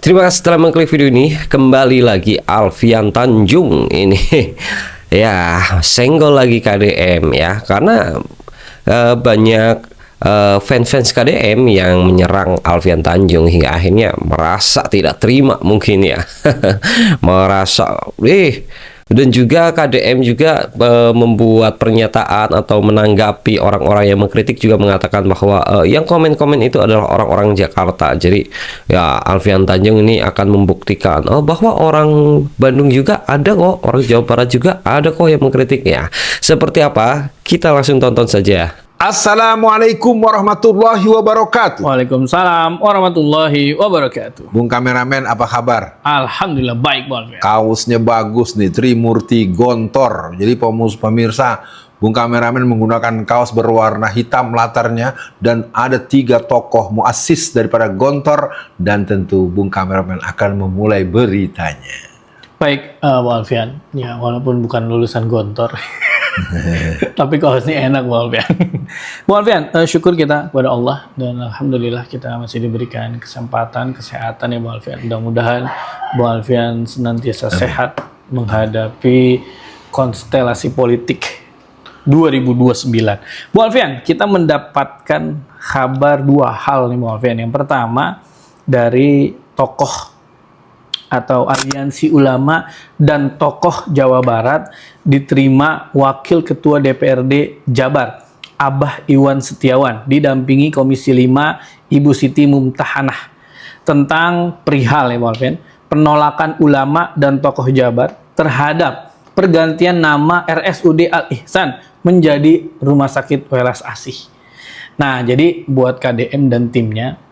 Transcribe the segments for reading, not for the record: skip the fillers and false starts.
Terima kasih telah mengklik video ini. Kembali lagi Alfian Tanjung ini ya senggol lagi KDM ya, karena banyak fans-fans KDM yang menyerang Alfian Tanjung hingga akhirnya merasa tidak terima mungkin ya. Merasa dan juga KDM juga membuat pernyataan atau menanggapi orang-orang yang mengkritik, juga mengatakan bahwa yang komen-komen itu adalah orang-orang Jakarta. Jadi ya Alfian Tanjung ini akan membuktikan bahwa orang Bandung juga ada kok, orang Jawa Barat juga ada kok yang mengkritiknya. Seperti apa? Kita langsung tonton saja. Assalamualaikum warahmatullahi wabarakatuh. Waalaikumsalam warahmatullahi wabarakatuh. Bung kameramen, apa kabar? Alhamdulillah baik, Bang. Kaosnya bagus nih, Trimurti Gontor. Jadi pemirsa, Bung kameramen menggunakan kaos berwarna hitam latarnya, dan ada 3 tokoh muassis daripada Gontor, dan tentu Bung kameramen akan memulai beritanya. Baik, Bang Alfian. Ya, walaupun bukan lulusan Gontor. Tapi kaosnya enak, Bang Alfian. Bang Alfian, syukur kita kepada Allah, dan alhamdulillah kita masih diberikan kesempatan, kesehatan ya Bang Alfian. Mudah-mudahan Bang Alfian senantiasa sehat menghadapi konstelasi politik 2029. Bang Alfian, kita mendapatkan kabar 2 hal nih Bang Alfian. Yang pertama dari tokoh atau aliansi ulama dan tokoh Jawa Barat, diterima Wakil Ketua DPRD Jabar Abah Iwan Setiawan didampingi Komisi 5 Ibu Siti Mumtahanah tentang perihal ya Bang Alfian, penolakan ulama dan tokoh Jabar terhadap pergantian nama RSUD Al Ihsan menjadi Rumah Sakit Welas Asih. Nah, jadi buat KDM dan timnya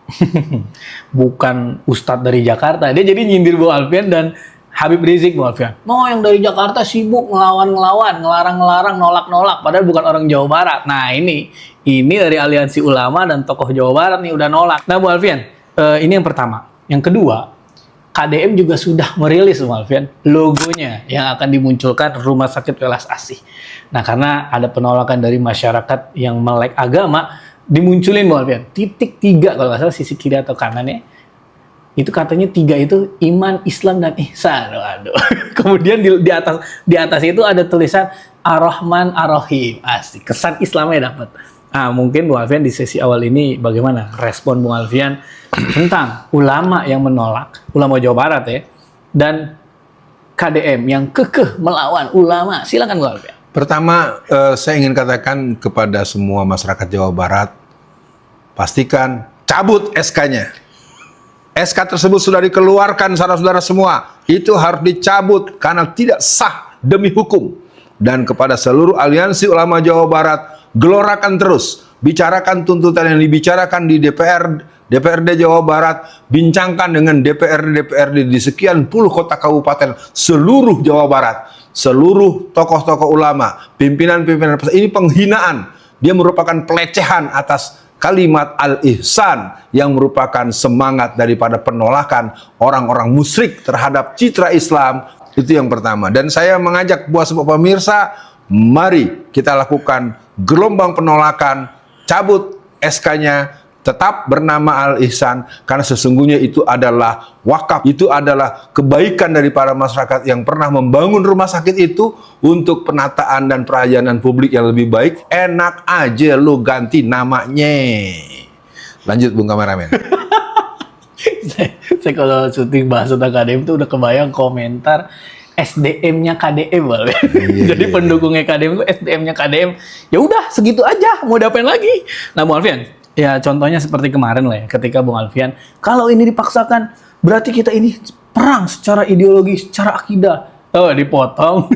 bukan Ustadz dari Jakarta, dia jadi nyindir Bu Alfian dan Habib Rizik. Bu Alfian, yang dari Jakarta sibuk ngelawan-ngelawan, ngelarang-ngelarang, nolak-nolak, padahal bukan orang Jawa Barat. Nah ini dari aliansi ulama dan tokoh Jawa Barat nih udah nolak. Nah Bu Alfian, ini yang pertama. Yang kedua, KDM juga sudah merilis Bu Alfian logonya yang akan dimunculkan Rumah Sakit Welas Asih. Nah karena ada penolakan dari masyarakat yang melek agama, dimunculin Bu Alfian titik 3 kalau nggak salah, sisi kiri atau kanan ya, itu katanya 3 itu iman, Islam, dan ihsan. Waduh. Kemudian di atas itu ada tulisan Ar-Rahman Ar-Rahim. Asik, kesan Islamnya dapat. Nah mungkin Bu Alfian di sesi awal ini bagaimana respon Bu Alfian tentang ulama yang menolak, ulama Jawa Barat ya, dan KDM yang kekeh melawan ulama. Silakan Bu Alfian. Pertama, saya ingin katakan kepada semua masyarakat Jawa Barat, pastikan cabut SK-nya. SK tersebut sudah dikeluarkan, saudara-saudara semua. Itu harus dicabut karena tidak sah demi hukum. Dan kepada seluruh aliansi ulama Jawa Barat, gelorakan terus. Bicarakan tuntutan yang dibicarakan di DPRD Jawa Barat, bincangkan dengan DPRD di sekian puluh kota kabupaten seluruh Jawa Barat. Seluruh tokoh-tokoh ulama, pimpinan-pimpinan, ini penghinaan. Dia merupakan pelecehan atas kalimat Al-Ihsan yang merupakan semangat daripada penolakan orang-orang musyrik terhadap citra Islam. Itu yang pertama. Dan saya mengajak buat semua pemirsa, mari kita lakukan gelombang penolakan, cabut SK-nya, tetap bernama Al-Ihsan, karena sesungguhnya itu adalah wakaf, itu adalah kebaikan dari para masyarakat yang pernah membangun rumah sakit itu untuk penataan dan pelayanan publik yang lebih baik. Enak aja lu ganti namanya. Lanjut Bung kameramen. saya kalau syuting bahas tentang KDM itu udah kebayang komentar SDM-nya KDM, jadi pendukungnya KDM itu SDM-nya KDM. Ya udah segitu aja, mau diapain lagi? Nah, Bu Alfian, ya contohnya seperti kemarin lah ya, ketika Bung Alfian, kalau ini dipaksakan berarti kita ini perang secara ideologi, secara akidah. Dipotong.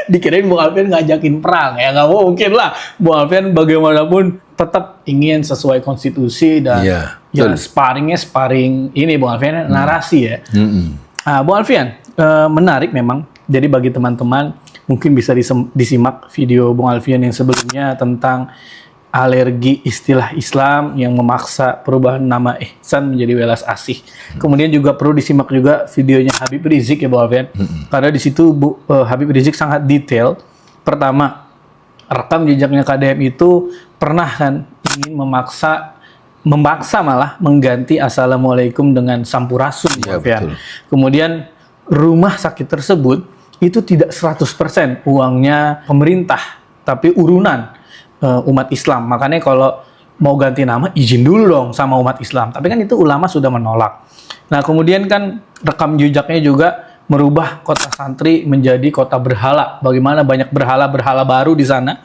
Dikirain Bung Alfian ngajakin perang. Ya nggak mungkin lah. Bung Alfian bagaimanapun tetap ingin sesuai konstitusi dan ya sparring ini Bung Alfian narasi ya. Nah, Bung Alfian, menarik memang. Jadi bagi teman-teman mungkin bisa disimak video Bung Alfian yang sebelumnya tentang alergi istilah Islam yang memaksa perubahan nama Ihsan menjadi Welas Asih. Kemudian juga perlu disimak juga videonya Habib Rizik ya Bu Alfian. Karena di situ Habib Rizik sangat detail. Pertama, rekam jejaknya KDM itu pernah kan ingin memaksa memaksa malah mengganti assalamualaikum dengan sampurasun. Iya, Alfian. betul. Kemudian rumah sakit tersebut itu tidak 100% uangnya pemerintah, tapi urunan umat Islam. Makanya kalau mau ganti nama izin dulu dong sama umat Islam. Tapi kan itu ulama sudah menolak. Nah, kemudian kan rekam jejaknya juga merubah kota santri menjadi kota berhala. Bagaimana banyak berhala-berhala baru di sana.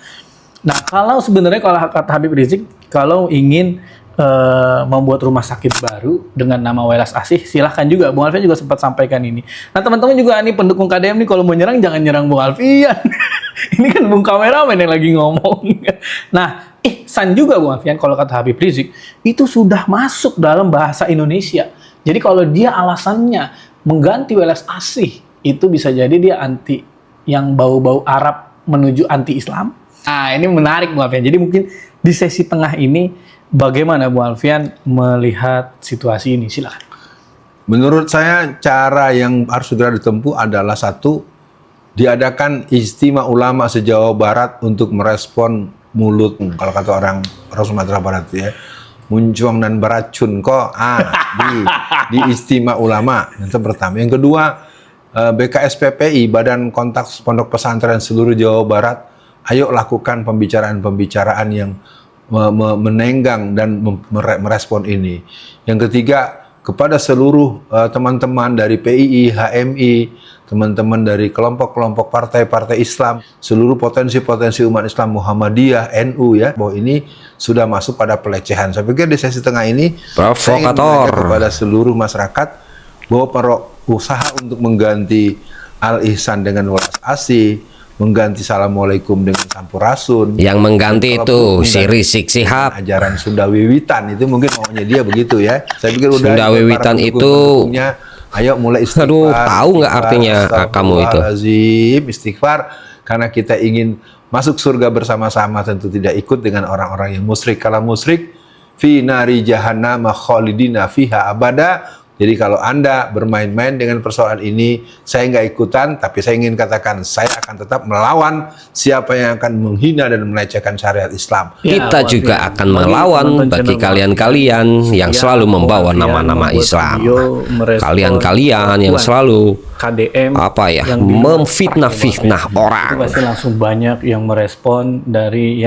Nah, kalau sebenarnya kalau kata Habib Rizik, kalau ingin membuat rumah sakit baru dengan nama Welas Asih, silahkan juga. Bung Alfian juga sempat sampaikan ini. Nah, teman-teman juga nih pendukung KDM nih kalau mau nyerang jangan nyerang Bung Alfian. Ini kan Bung kameramen yang lagi ngomong. Nah, ihsan juga Bung Alfian kalau kata Habib Rizik itu sudah masuk dalam bahasa Indonesia. Jadi kalau dia alasannya mengganti Welas Asih, itu bisa jadi dia anti yang bau-bau Arab menuju anti Islam. Nah, ini menarik Bung Alfian. Jadi mungkin di sesi tengah ini bagaimana Bu Alfian melihat situasi ini? Silakan. Menurut saya cara yang harus segera ditempuh adalah satu, diadakan istimewa ulama se-Jawa Barat untuk merespon mulut, kalau kata orang Sumatera Barat ya, muncuang dan beracun kok di istimewa ulama. Itu pertama. Yang kedua, BKSPPI, Badan Kontak Pondok Pesantren seluruh Jawa Barat, ayo lakukan pembicaraan-pembicaraan yang menenggang dan merespon ini. Yang ketiga, kepada seluruh teman-teman dari PII, HMI, teman-teman dari kelompok-kelompok partai-partai Islam, seluruh potensi-potensi umat Islam Muhammadiyah, NU ya, bahwa ini sudah masuk pada pelecehan. Saya pikir di sesi tengah ini saya ingin mengajak kepada seluruh masyarakat bahwa para usaha untuk mengganti Al-Ihsan dengan Welas Asih, mengganti Assalamualaikum dengan Sampurasun. Yang mengganti itu si Rizik Sihab. Ajaran Sunda Wiwitan itu mungkin maunya dia begitu ya. Saya pikir udah Sunda Wiwitan itu. Ayo mulai istighfar. Aduh, tahu nggak artinya kamu itu? Azim, istighfar karena kita ingin masuk surga bersama-sama, tentu tidak ikut dengan orang-orang yang musyrik. Kalau musyrik, fi nari jahannam khalidina fiha abada. Jadi kalau Anda bermain-main dengan persoalan ini, saya nggak ikutan, tapi saya ingin katakan, saya akan tetap melawan siapa yang akan menghina dan melecehkan syariat Islam. Kita juga akan melawan bagi kalian-kalian yang selalu membawa nama-nama Islam. Kalian-kalian yang selalu KDM memfitnah-fitnah orang. Pasti langsung banyak yang merespon dari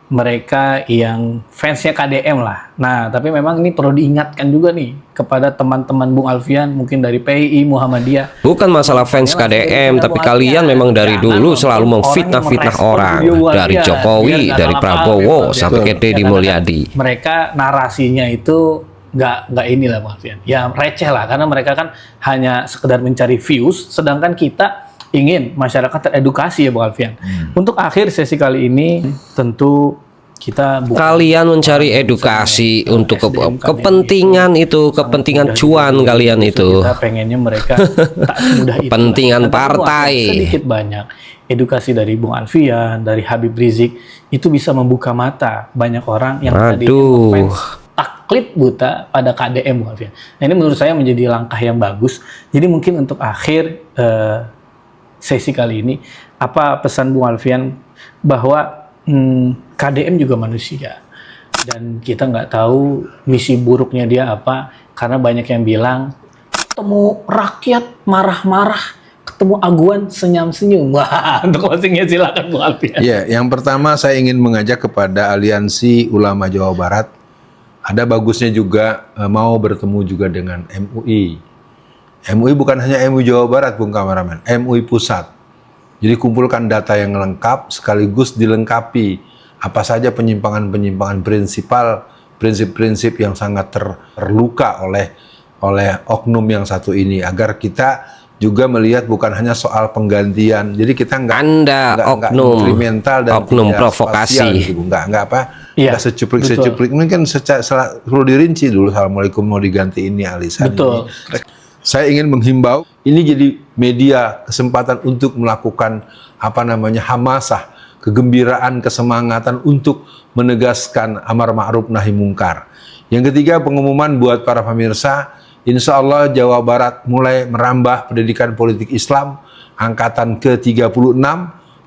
mereka yang fansnya KDM lah. Nah, tapi memang ini perlu diingatkan juga nih kepada teman-teman Bung Alfian, mungkin dari PII, Muhammadiyah. Bukan masalah fans KDM, tapi kalian memang dari dulu selalu memfitnah-fitnah orang. Dari Jokowi, dari Prabowo, sampai ke Deddy Mulyadi. Mereka narasinya itu nggak inilah Bung Alfian. Ya receh lah, karena mereka kan hanya sekedar mencari views, sedangkan kita ingin masyarakat teredukasi ya Bung Alfian. Untuk akhir sesi kali ini tentu kita kalian mencari edukasi untuk kepentingan itu, kepentingan cuan kalian itu. Kita pengennya mereka tak semudah itu. Kepentingan partai. Sedikit banyak edukasi dari Bung Alfian, dari Habib Rizik itu bisa membuka mata banyak orang yang tadinya taklid buta pada KDM Bung Alfian. Nah, ini menurut saya menjadi langkah yang bagus. Jadi mungkin untuk akhir sesi kali ini, apa pesan Bung Alfian bahwa KDM juga manusia dan kita nggak tahu misi buruknya dia apa, karena banyak yang bilang ketemu rakyat marah-marah, ketemu aguan senyum-senyum. Wah, untuk closingnya silakan Bung Alfian. Ya, yang pertama saya ingin mengajak kepada Aliansi Ulama Jawa Barat, ada bagusnya juga mau bertemu juga dengan MUI. MUI bukan hanya MUI Jawa Barat, Bung Kameramen, MUI Pusat. Jadi kumpulkan data yang lengkap, sekaligus dilengkapi apa saja penyimpangan-penyimpangan prinsip-prinsip yang sangat terluka oleh oknum yang satu ini, agar kita juga melihat bukan hanya soal penggantian. Jadi kita nggak instrumental dan oknum provokasi, gitu. Nggak secuplik-secuplik. Mungkin perlu dirinci dulu. Assalamualaikum mau diganti ini alisan. Betul. Ini. Saya ingin menghimbau, ini jadi media kesempatan untuk melakukan hamasah, kegembiraan, kesemangatan untuk menegaskan amar ma'ruf nahi mungkar. Yang ketiga, pengumuman buat para pemirsa, insya Allah Jawa Barat mulai merambah pendidikan politik Islam angkatan ke-36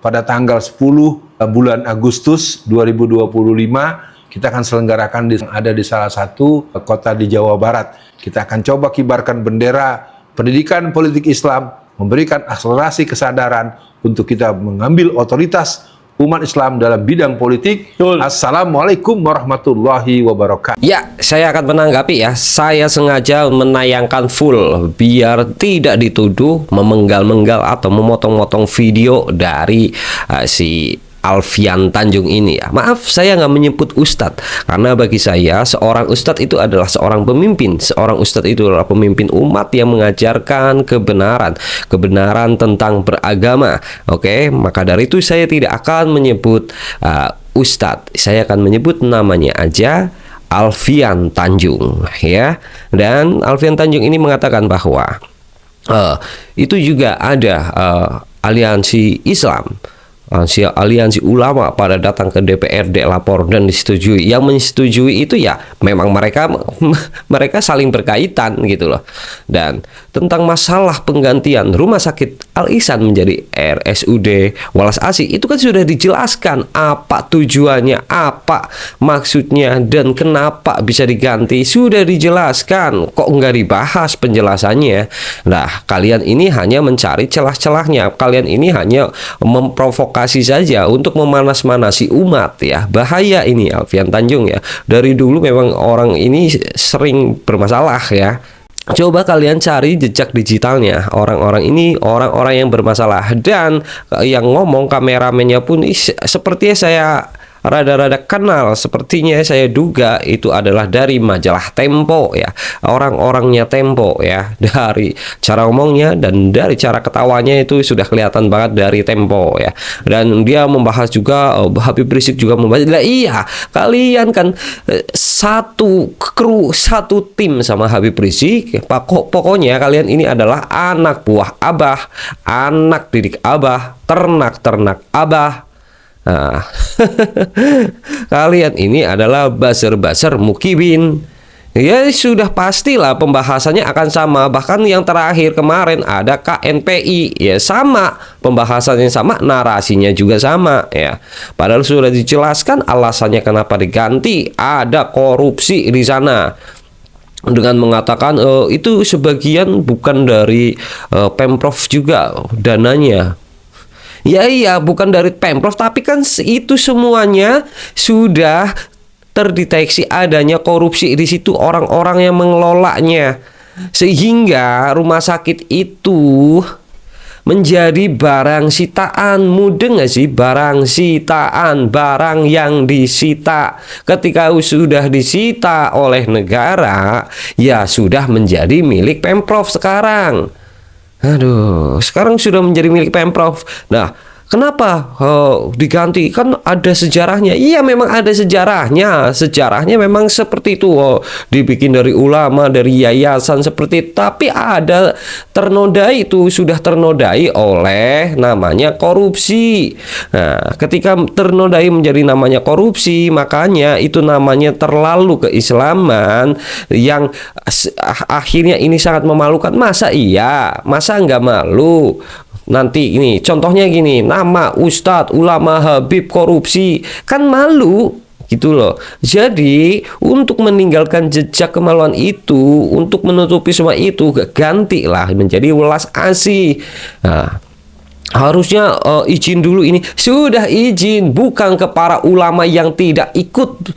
pada tanggal 10 bulan Agustus 2025. kita akan selenggarakan ada di salah satu kota di Jawa Barat. Kita akan coba kibarkan bendera pendidikan politik Islam, memberikan akselerasi kesadaran untuk kita mengambil otoritas umat Islam dalam bidang politik. Betul. Assalamualaikum warahmatullahi wabarakatuh. Ya, saya akan menanggapi ya. Saya sengaja menayangkan full biar tidak dituduh memenggal-menggal atau memotong-motong video dari si Alfian Tanjung ini ya. Maaf, saya nggak menyebut ustadz, karena bagi saya seorang ustadz itu adalah seorang pemimpin. Seorang ustadz itu adalah pemimpin umat yang mengajarkan kebenaran tentang beragama. Oke, maka dari itu saya tidak akan menyebut ustadz. Saya akan menyebut namanya aja Alfian Tanjung ya. Dan Alfian Tanjung ini mengatakan bahwa itu juga ada aliansi Islam, aliansi ulama pada datang ke DPRD lapor dan disetujui. Yang menyetujui itu ya memang mereka saling berkaitan gitu loh. Dan tentang masalah penggantian Rumah Sakit Al Ihsan menjadi RSUD Walas Asih itu kan sudah dijelaskan apa tujuannya, apa maksudnya, dan kenapa bisa diganti. Sudah dijelaskan, kok nggak dibahas penjelasannya. Nah, kalian ini hanya mencari celah-celahnya. Kalian ini hanya memprovokasi saja untuk memanas-manasi umat ya. Bahaya ini Alfian Tanjung ya. Dari dulu memang orang ini sering bermasalah ya. Coba kalian cari jejak digitalnya orang-orang ini, orang-orang yang bermasalah. Dan yang ngomong kameramennya pun sepertinya saya rada-rada kenal. Sepertinya saya duga itu adalah dari majalah Tempo ya. Orang-orangnya Tempo ya. Dari cara ngomongnya dan dari cara ketawanya itu sudah kelihatan banget dari Tempo ya. Dan dia membahas juga Habib Rizik juga membahas. Lah iya, kalian kan satu kru, satu tim sama Habib Rizik. Pokoknya kalian ini adalah anak buah Abah, anak didik Abah, ternak-ternak Abah. Nah, kalian ini adalah buzzer-buzzer mukibin. Ya sudah pastilah pembahasannya akan sama. Bahkan yang terakhir kemarin ada KNPI, ya sama, pembahasannya sama, narasinya juga sama ya. Padahal sudah dijelaskan alasannya kenapa diganti, ada korupsi di sana. Dengan mengatakan itu sebagian bukan dari Pemprov juga dananya. Ya iya, bukan dari Pemprov, tapi kan itu semuanya sudah terdeteksi adanya korupsi di situ, orang-orang yang mengelolanya, sehingga rumah sakit itu menjadi barang sitaan. Mudeng nggak sih? Barang sitaan, barang yang disita. Ketika sudah disita oleh negara, ya sudah menjadi milik Pemprov sekarang. Aduh, sekarang sudah menjadi milik Pemprov. Nah, kenapa diganti? Kan ada sejarahnya. Iya, memang ada sejarahnya. Sejarahnya memang seperti itu. Dibikin dari ulama, dari yayasan seperti itu. Tapi ada ternodai itu, sudah ternodai oleh namanya korupsi. Nah, ketika ternodai menjadi namanya korupsi, makanya itu namanya terlalu keislaman yang akhirnya ini sangat memalukan. Masa iya? Masa nggak malu? Nanti ini contohnya gini, nama Ustadz, ulama, Habib korupsi, kan malu gitu loh. Jadi untuk meninggalkan jejak kemaluan itu, untuk menutupi semua itu, gantilah menjadi Welas Asih. Nah, harusnya izin dulu ini. Sudah izin, bukan ke para ulama yang tidak ikut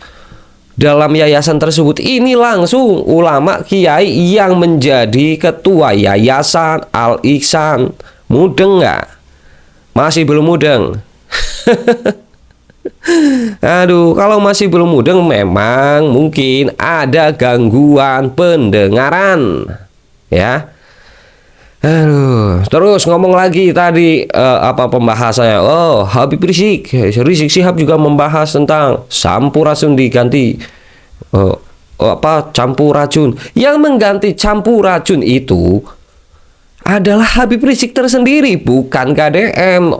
dalam yayasan tersebut. Ini langsung ulama kiai yang menjadi ketua yayasan Al Ihsan. Mudeng nggak? Masih belum mudeng. Aduh, kalau masih belum mudeng memang mungkin ada gangguan pendengaran ya. Aduh, terus ngomong lagi tadi apa pembahasannya? Oh, Habib Rizik Syihab juga membahas tentang sampurasun diganti campuracun. Yang mengganti campuracun itu adalah Habib Rizik tersendiri, bukan KDM.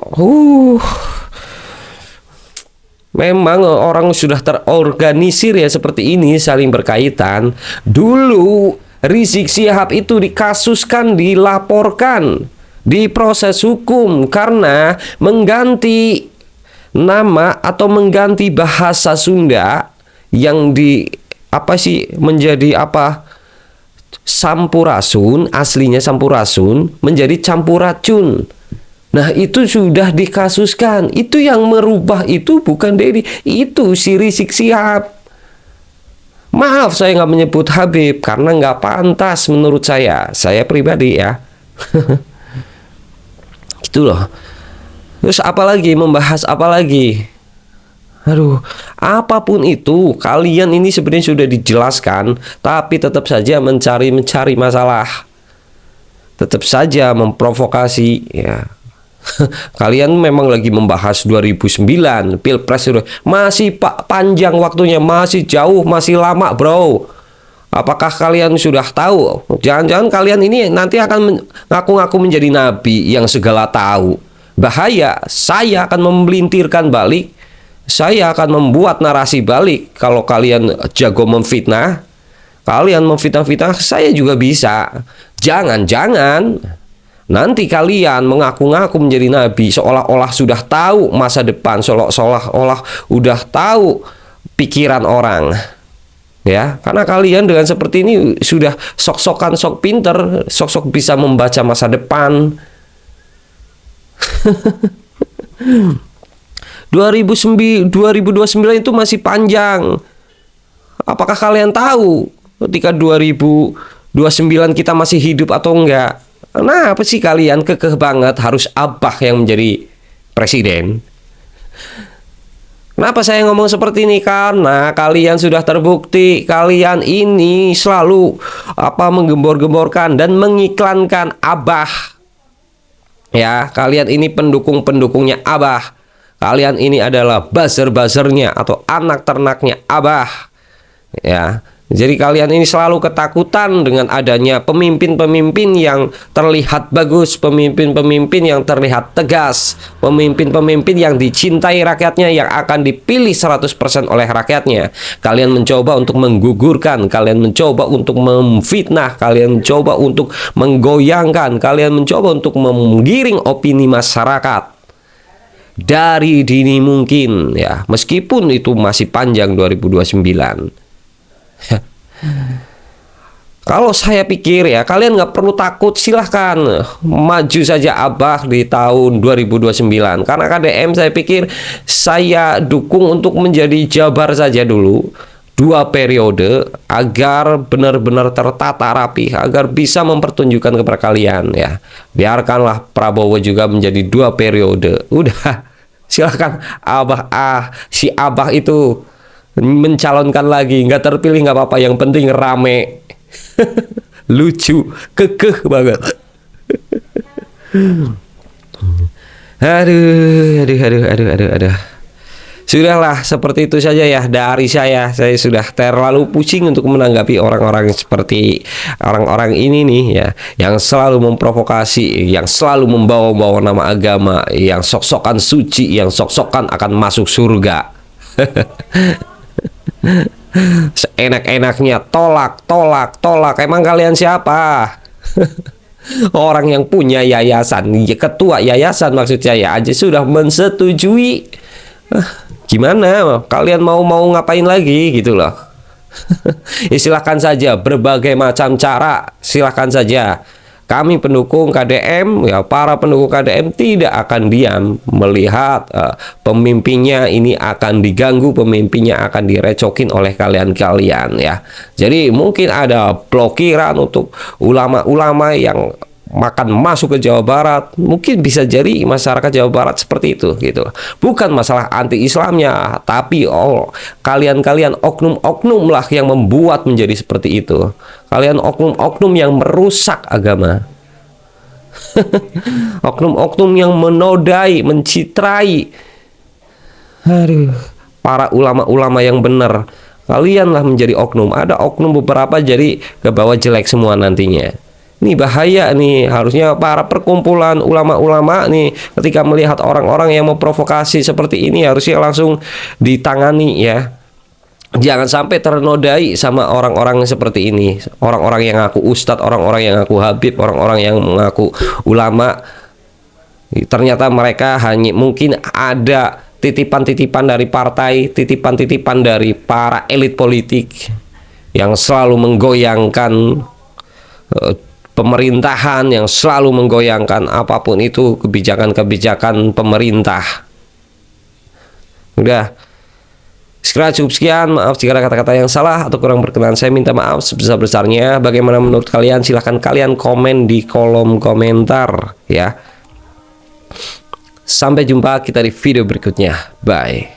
Memang orang sudah terorganisir ya seperti ini, saling berkaitan. Dulu Rizik Syihab itu dikasuskan, dilaporkan, diproses hukum karena mengganti nama atau mengganti bahasa Sunda yang di apa sih menjadi apa sampurasun, aslinya sampurasun menjadi campuracun. Nah, itu sudah dikasuskan. Itu yang merubah itu bukan Dedi, itu si Rizik Syihab. Maaf saya nggak menyebut Habib karena nggak pantas menurut saya pribadi ya. Gitu loh. Terus apalagi membahas apa lagi? Aduh, apapun itu kalian ini sebenarnya sudah dijelaskan, tapi tetap saja mencari masalah. Tetap saja memprovokasi ya. Kalian memang lagi membahas 2009 Pilpres masih panjang waktunya, masih jauh, masih lama bro. Apakah kalian sudah tahu? Jangan-jangan kalian ini nanti akan ngaku-ngaku menjadi nabi yang segala tahu. Bahaya, saya akan memelintirkan balik. Saya akan membuat narasi balik. Kalau kalian jago memfitnah, kalian memfitnah-fitnah, saya juga bisa. Jangan-jangan nanti kalian mengaku-ngaku menjadi nabi seolah-olah sudah tahu masa depan, seolah-olah udah tahu pikiran orang. Ya, karena kalian dengan seperti ini sudah sok-sokan sok pinter, sok-sok bisa membaca masa depan. 2029 itu masih panjang. Apakah kalian tahu ketika 2029 kita masih hidup atau enggak? Nah, apa sih kalian kekeh banget harus Abah yang menjadi presiden? Kenapa saya ngomong seperti ini? Karena kalian sudah terbukti kalian ini selalu menggembor-gemborkan dan mengiklankan Abah. Ya, kalian ini pendukung-pendukungnya Abah. Kalian ini adalah buzzer-buzzernya atau anak ternaknya Abah. Ya. Jadi kalian ini selalu ketakutan dengan adanya pemimpin-pemimpin yang terlihat bagus, pemimpin-pemimpin yang terlihat tegas, pemimpin-pemimpin yang dicintai rakyatnya, yang akan dipilih 100% oleh rakyatnya. Kalian mencoba untuk menggugurkan, kalian mencoba untuk memfitnah, kalian mencoba untuk menggoyangkan, kalian mencoba untuk menggiring opini masyarakat dari dini mungkin ya, meskipun itu masih panjang 2029. Kalau saya pikir ya, kalian nggak perlu takut, silahkan maju saja Abah di tahun 2029. Karena KDM saya pikir saya dukung untuk menjadi Jabar saja dulu 2 periode agar benar-benar tertata rapi, agar bisa mempertunjukkan kepada kalian ya. Biarkanlah Prabowo juga menjadi 2 periode. Udah, silahkan Abah si Abah itu mencalonkan lagi, nggak terpilih nggak apa-apa, yang penting rame. Lucu, kekeh banget. Aduh. Sudahlah, seperti itu saja ya dari saya. Saya sudah terlalu pusing untuk menanggapi orang-orang seperti orang-orang ini nih ya, yang selalu memprovokasi, yang selalu membawa-bawa nama agama, yang sok-sokan suci, yang sok-sokan akan masuk surga. Seenak-enaknya tolak. Emang kalian siapa? Orang yang punya yayasan, ketua yayasan maksud saya aja sudah mensetujui. Gimana? Kalian mau ngapain lagi gitu loh? Silahkan saja, berbagai macam cara, silahkan saja. Kami pendukung KDM, ya para pendukung KDM tidak akan diam melihat pemimpinnya ini akan diganggu, pemimpinnya akan direcokin oleh kalian-kalian ya. Jadi mungkin ada blokiran untuk ulama-ulama yang makan masuk ke Jawa Barat, mungkin bisa jadi masyarakat Jawa Barat seperti itu gitu. Bukan masalah anti-Islamnya, tapi kalian-kalian oknum-oknum lah yang membuat menjadi seperti itu. Kalian oknum-oknum yang merusak agama. Oknum-oknum yang menodai, mencitrai. Aduh, para ulama-ulama yang benar. Kalianlah menjadi oknum. Ada oknum beberapa jadi ke bawah jelek semua nantinya. Ini bahaya nih, harusnya para perkumpulan ulama-ulama nih ketika melihat orang-orang yang memprovokasi seperti ini harusnya langsung ditangani ya. Jangan sampai ternodai sama orang-orang seperti ini. Orang-orang yang ngaku ustadz, orang-orang yang ngaku habib, orang-orang yang mengaku ulama. Ternyata mereka hanya mungkin ada titipan-titipan dari partai, titipan-titipan dari para elit politik yang selalu menggoyangkan pemerintahan, yang selalu menggoyangkan apapun itu kebijakan-kebijakan pemerintah. Udah, segera cukup sekian. Maaf jika ada kata-kata yang salah atau kurang berkenan. Saya minta maaf sebesar-besarnya. Bagaimana menurut kalian? Silahkan kalian komen di kolom komentar ya. Sampai jumpa kita di video berikutnya. Bye.